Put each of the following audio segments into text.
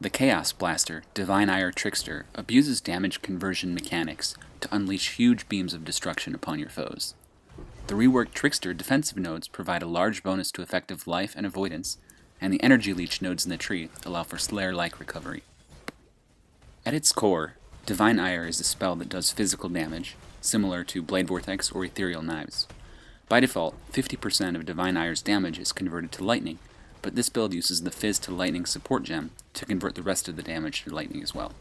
The Chaos Blaster, Divine Ire Trickster, abuses damage conversion mechanics to unleash huge beams of destruction upon your foes. The reworked Trickster defensive nodes provide a large bonus to effective life and avoidance, and the energy leech nodes in the tree allow for Slayer-like recovery. At its core, Divine Ire is a spell that does physical damage, similar to Blade Vortex or Ethereal Knives. By default, 50% of Divine Ire's damage is converted to lightning, but this build uses the Fizz to Lightning support gem to convert the rest of the damage to lightning as well.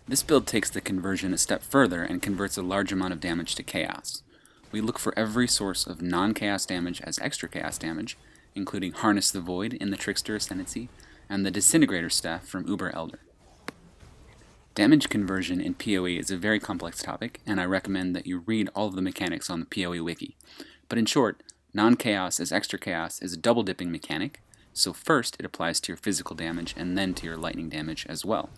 This build takes the conversion a step further and converts a large amount of damage to chaos. We look for every source of non-chaos damage as extra chaos damage, including Harness the Void in the Trickster Ascendancy, and the Disintegrator staff from Uber Elder. Damage conversion in PoE is a very complex topic, and I recommend that you read all of the mechanics on the PoE wiki. But in short, non-chaos as extra chaos is a double-dipping mechanic, so first it applies to your physical damage and then to your lightning damage as well.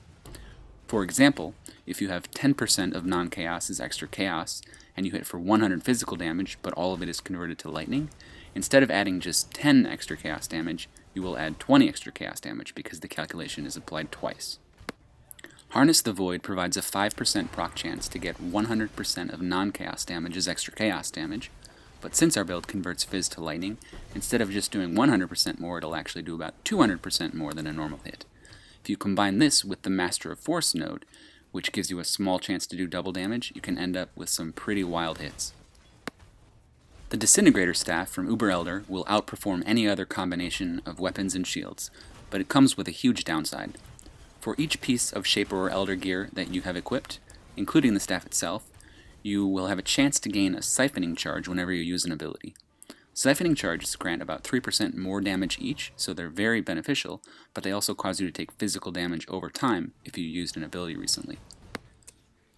For example, if you have 10% of non-chaos as extra chaos, and you hit for 100 physical damage, but all of it is converted to lightning, instead of adding just 10 extra chaos damage, you will add 20 extra chaos damage because the calculation is applied twice. Harness the Void provides a 5% proc chance to get 100% of non-chaos damage as extra chaos damage, but since our build converts Fizz to lightning, instead of just doing 100% more, it'll actually do about 200% more than a normal hit. If you combine this with the Master of Force node, which gives you a small chance to do double damage, you can end up with some pretty wild hits. The Disintegrator staff from Uber Elder will outperform any other combination of weapons and shields, but it comes with a huge downside. For each piece of Shaper or Elder gear that you have equipped, including the staff itself, you will have a chance to gain a siphoning charge whenever you use an ability. Siphoning charges grant about 3% more damage each, so they're very beneficial, but they also cause you to take physical damage over time if you used an ability recently.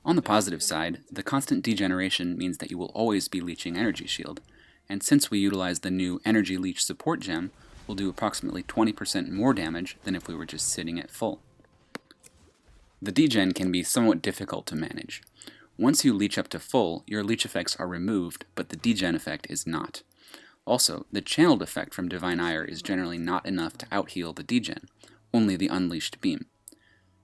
On the positive side, the constant degeneration means that you will always be leeching Energy Shield, and since we utilize the new Energy Leech support gem, we'll do approximately 20% more damage than if we were just sitting at full. The degen can be somewhat difficult to manage. Once you leech up to full, your leech effects are removed, but the degen effect is not. Also, the channeled effect from Divine Ire is generally not enough to out-heal the degen, only the unleashed beam.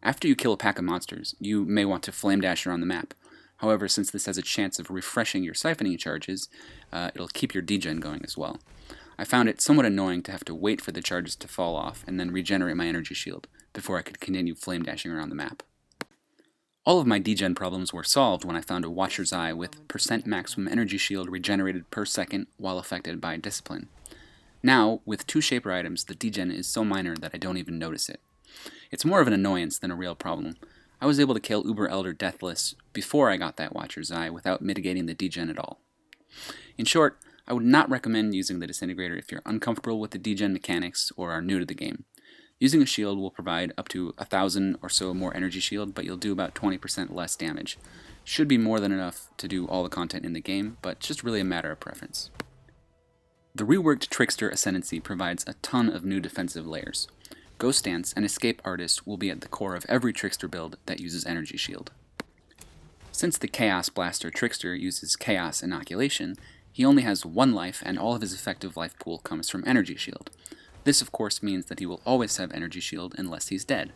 After you kill a pack of monsters, you may want to flame dash around the map. However, since this has a chance of refreshing your siphoning charges, it'll keep your degen going as well. I found it somewhat annoying to have to wait for the charges to fall off and then regenerate my energy shield before I could continue flame dashing around the map. All of my degen problems were solved when I found a Watcher's Eye with % maximum energy shield regenerated per second while affected by Discipline. Now, with 2 Shaper items, the degen is so minor that I don't even notice it. It's more of an annoyance than a real problem. I was able to kill Uber Elder deathless before I got that Watcher's Eye without mitigating the degen at all. In short, I would not recommend using the Disintegrator if you're uncomfortable with the degen mechanics or are new to the game. Using a shield will provide up to 1,000 or so more energy shield, but you'll do about 20% less damage. Should be more than enough to do all the content in the game, but just really a matter of preference. The reworked Trickster Ascendancy provides a ton of new defensive layers. Ghost Dance and Escape Artist will be at the core of every Trickster build that uses energy shield. Since the Chaos Blaster Trickster uses Chaos Inoculation, he only has 1 life and all of his effective life pool comes from energy shield. This of course means that he will always have energy shield unless he's dead.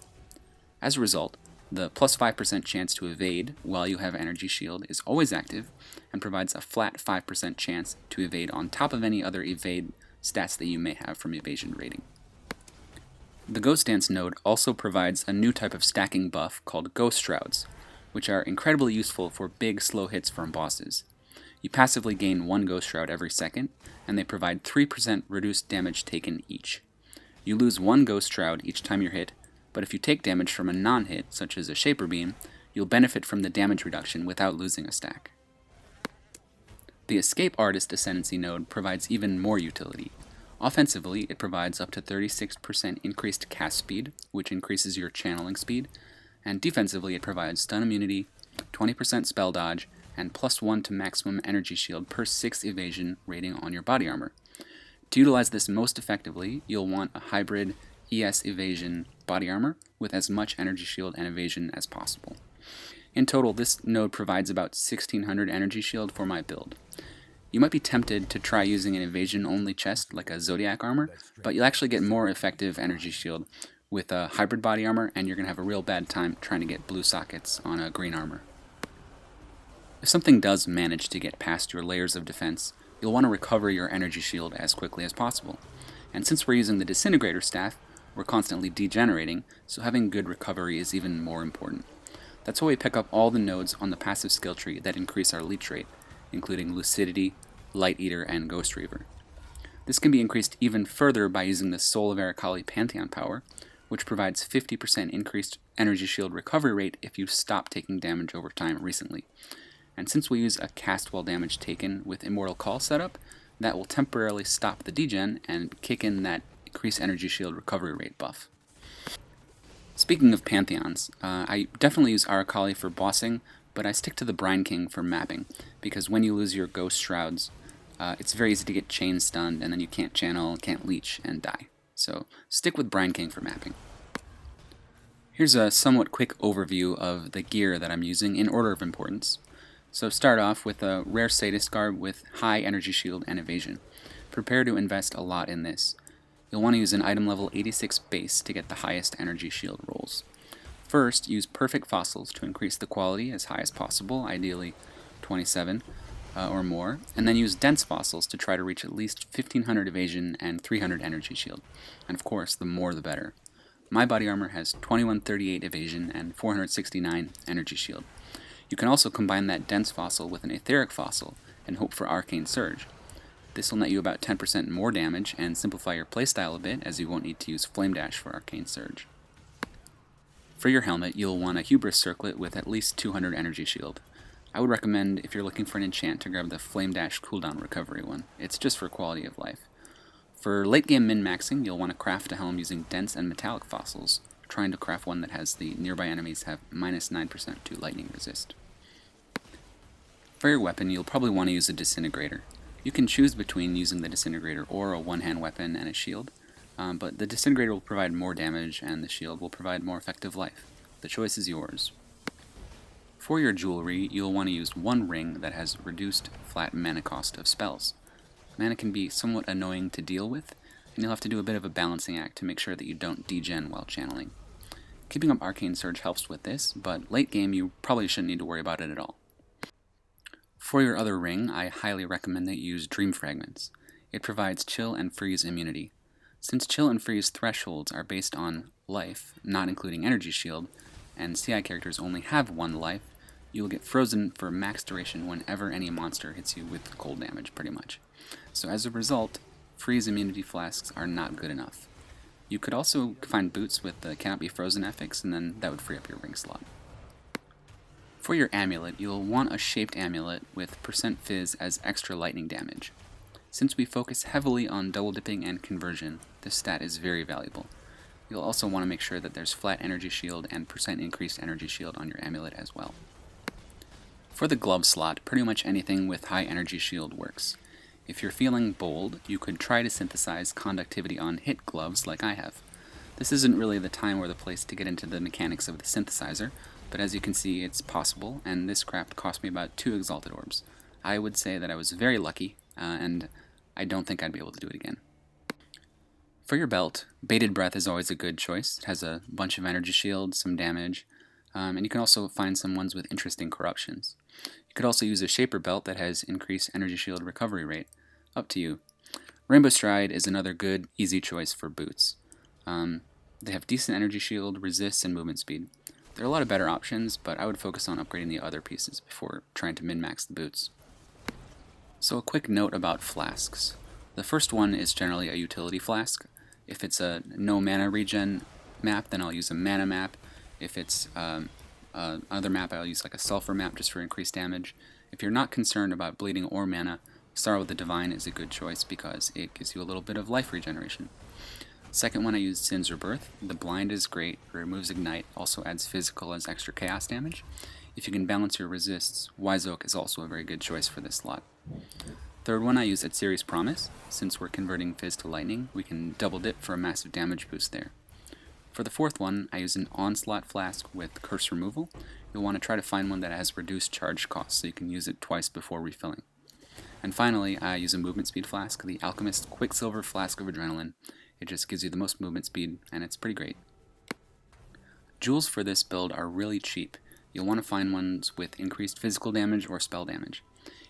As a result, the plus 5% chance to evade while you have energy shield is always active and provides a flat 5% chance to evade on top of any other evade stats that you may have from evasion rating. The Ghost Dance node also provides a new type of stacking buff called Ghost Shrouds, which are incredibly useful for big slow hits from bosses. You passively gain 1 Ghost Shroud every second, and they provide 3% reduced damage taken each. You lose 1 Ghost Shroud each time you're hit, but if you take damage from a non-hit, such as a Shaper Beam, you'll benefit from the damage reduction without losing a stack. The Escape Artist Ascendancy node provides even more utility. Offensively, it provides up to 36% increased cast speed, which increases your channeling speed, and defensively it provides stun immunity, 20% spell dodge, and +1 to maximum energy shield per 6 evasion rating on your body armor. To utilize this most effectively, you'll want a hybrid ES evasion body armor with as much energy shield and evasion as possible. In total, this node provides about 1600 energy shield for my build. You might be tempted to try using an evasion-only chest like a Zodiac armor, but you'll actually get more effective energy shield with a hybrid body armor, and you're going to have a real bad time trying to get blue sockets on a green armor. If something does manage to get past your layers of defense, you'll want to recover your energy shield as quickly as possible. And since we're using the Disintegrator staff, we're constantly degenerating, so having good recovery is even more important. That's why we pick up all the nodes on the passive skill tree that increase our leech rate, including Lucidity, Light Eater, and Ghost Reaver. This can be increased even further by using the Soul of Aracali Pantheon power, which provides 50% increased energy shield recovery rate if you stop taking damage over time recently. And since we use a cast while damage taken with Immortal Call setup, that will temporarily stop the degen and kick in that increased energy shield recovery rate buff. Speaking of Pantheons, I definitely use Aracali for bossing, but I stick to the Brine King for mapping, because when you lose your Ghost Shrouds, it's very easy to get chain stunned, and then you can't channel, can't leech, and die. So stick with Brine King for mapping. Here's a somewhat quick overview of the gear that I'm using in order of importance. So start off with a rare Sadist Garb with high energy shield and evasion. Prepare to invest a lot in this. You'll want to use an item level 86 base to get the highest energy shield rolls. First, use perfect fossils to increase the quality as high as possible, ideally 27 or more, and then use dense fossils to try to reach at least 1500 evasion and 300 energy shield. And of course, the more the better. My body armor has 2138 evasion and 469 energy shield. You can also combine that dense fossil with an etheric fossil and hope for Arcane Surge. This will net you about 10% more damage and simplify your playstyle a bit, as you won't need to use Flame Dash for Arcane Surge. For your helmet, you'll want a Hubris Circlet with at least 200 energy shield. I would recommend, if you're looking for an enchant, to grab the Flame Dash cooldown recovery one. It's just for quality of life. For late game min-maxing, you'll want to craft a helm using dense and metallic fossils, trying to craft one that has the nearby enemies have minus 9% to lightning resist. For your weapon, you'll probably want to use a Disintegrator. You can choose between using the Disintegrator or a one-hand weapon and a shield, but the Disintegrator will provide more damage and the shield will provide more effective life. The choice is yours. For your jewelry, you'll want to use one ring that has reduced flat mana cost of spells. Mana can be somewhat annoying to deal with, and you'll have to do a bit of a balancing act to make sure that you don't degen while channeling. Keeping up Arcane Surge helps with this, but late game you probably shouldn't need to worry about it at all. For your other ring, I highly recommend that you use Dream Fragments. It provides Chill and Freeze immunity. Since Chill and Freeze thresholds are based on life, not including energy shield, and CI characters only have one life, you will get frozen for max duration whenever any monster hits you with cold damage, pretty much. So as a result, freeze immunity flasks are not good enough. You could also find boots with the Cannot Be Frozen affix, and then that would free up your ring slot. For your amulet, you'll want a shaped amulet with % fizz as extra lightning damage. Since we focus heavily on double dipping and conversion, this stat is very valuable. You'll also want to make sure that there's flat energy shield and % increased energy shield on your amulet as well. For the glove slot, pretty much anything with high energy shield works. If you're feeling bold, you could try to synthesize conductivity on hit gloves like I have. This isn't really the time or the place to get into the mechanics of the synthesizer, but as you can see, it's possible, and this craft cost me about 2 Exalted Orbs. I would say that I was very lucky, and I don't think I'd be able to do it again. For your belt, Bated Breath is always a good choice. It has a bunch of energy shields, some damage, and you can also find some ones with interesting corruptions. You could also use a Shaper belt that has increased energy shield recovery rate. Up to you. Rainbow Stride is another good, easy choice for boots. They have decent energy shield, resist, and movement speed. There are a lot of better options, but I would focus on upgrading the other pieces before trying to min-max the boots. So a quick note about flasks. The first one is generally a utility flask. If it's a no mana regen map, then I'll use a mana map. If it's another map, I'll use like a sulfur map just for increased damage. If you're not concerned about bleeding or mana, Sorrow of the Divine is a good choice because it gives you a little bit of life regeneration. Second one, I used Sin's Rebirth. The blind is great, removes ignite, also adds physical as extra chaos damage. If you can balance your resists, Wise Oak is also a very good choice for this slot. Third one, I use Atziri's Promise. Since we're converting Fizz to Lightning, we can double dip for a massive damage boost there. For the fourth one, I use an Onslaught Flask with Curse Removal. You'll want to try to find one that has reduced charge cost so you can use it twice before refilling. And finally, I use a movement speed flask, the Alchemist Quicksilver Flask of Adrenaline. It just gives you the most movement speed, and it's pretty great. Jewels for this build are really cheap. You'll want to find ones with increased physical damage or spell damage.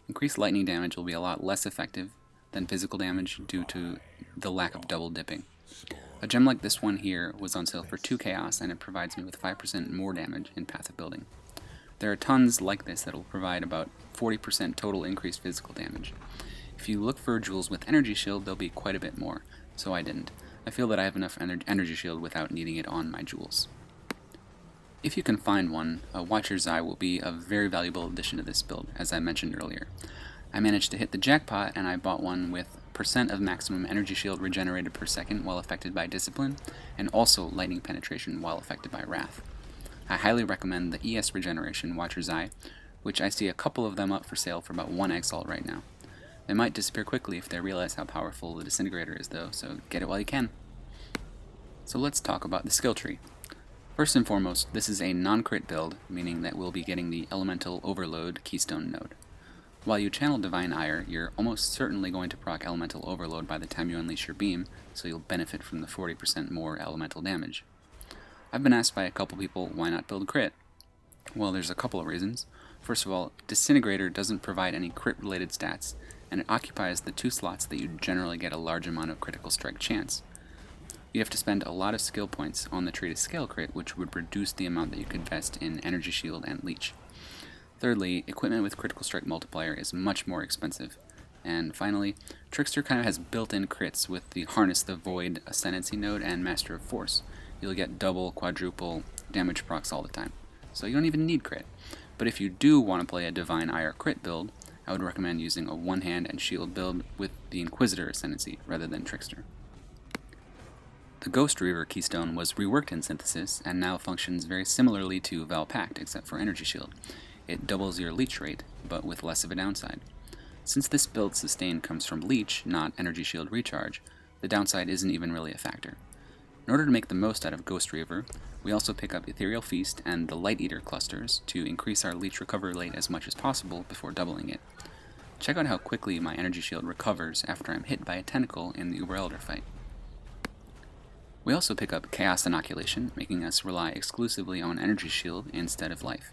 Increased lightning damage will be a lot less effective than physical damage due to the lack of double dipping. A gem like this one here was on sale for 2 chaos, and it provides me with 5% more damage in Path of Building. There are tons like this that will provide about 40% total increased physical damage. If you look for jewels with energy shield, there'll be quite a bit more, so I didn't. I feel that I have enough energy shield without needing it on my jewels. If you can find one, a Watcher's Eye will be a very valuable addition to this build, as I mentioned earlier. I managed to hit the jackpot, and I bought one with % of maximum energy shield regenerated per second while affected by Discipline, and also lightning penetration while affected by Wrath. I highly recommend the ES regeneration Watcher's Eye, which I see a couple of them up for sale for about 1 exalt right now. They might disappear quickly if they realize how powerful the Disintegrator is though, so get it while you can. So let's talk about the skill tree. First and foremost, this is a non-crit build, meaning that we'll be getting the Elemental Overload Keystone node. While you channel Divine Ire, you're almost certainly going to proc Elemental Overload by the time you unleash your beam, so you'll benefit from the 40% more elemental damage. I've been asked by a couple people why not build crit. Well, there's a couple of reasons. First of all, Disintegrator doesn't provide any crit-related stats, and it occupies the 2 slots that you generally get a large amount of critical strike chance. You have to spend a lot of skill points on the tree to scale crit, which would reduce the amount that you could invest in energy shield and leech. Thirdly, equipment with critical strike multiplier is much more expensive. And finally, Trickster kind of has built-in crits with the Harness the Void Ascendancy node and Master of Force. You'll get double, quadruple damage procs all the time, so you don't even need crit. But if you do want to play a Divine Ire crit build, I would recommend using a one-hand and shield build with the Inquisitor Ascendancy rather than Trickster. The Ghost Reaver Keystone was reworked in Synthesis and now functions very similarly to Val Pact except for energy shield. It doubles your leech rate, but with less of a downside. Since this build sustain comes from leech, not energy shield recharge, the downside isn't even really a factor. In order to make the most out of Ghost Reaver, we also pick up Ethereal Feast and the Light Eater clusters to increase our leech recovery rate as much as possible before doubling it. Check out how quickly my energy shield recovers after I'm hit by a tentacle in the Uber Elder fight. We also pick up Chaos Inoculation, making us rely exclusively on energy shield instead of life.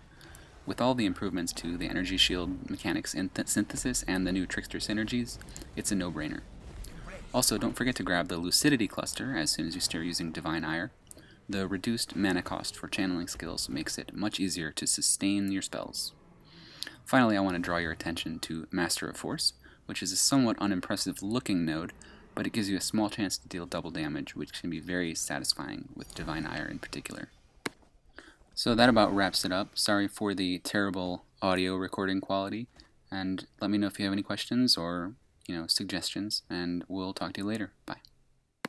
With all the improvements to the energy shield mechanics in Synthesis and the new Trickster synergies, it's a no-brainer. Also, don't forget to grab the Lucidity cluster as soon as you start using Divine Ire. The reduced mana cost for channeling skills makes it much easier to sustain your spells. Finally, I want to draw your attention to Master of Force, which is a somewhat unimpressive looking node, but it gives you a small chance to deal double damage, which can be very satisfying with Divine Ire in particular. So that about wraps it up. Sorry for the terrible audio recording quality, and let me know if you have any questions or suggestions, and we'll talk to you later. Bye.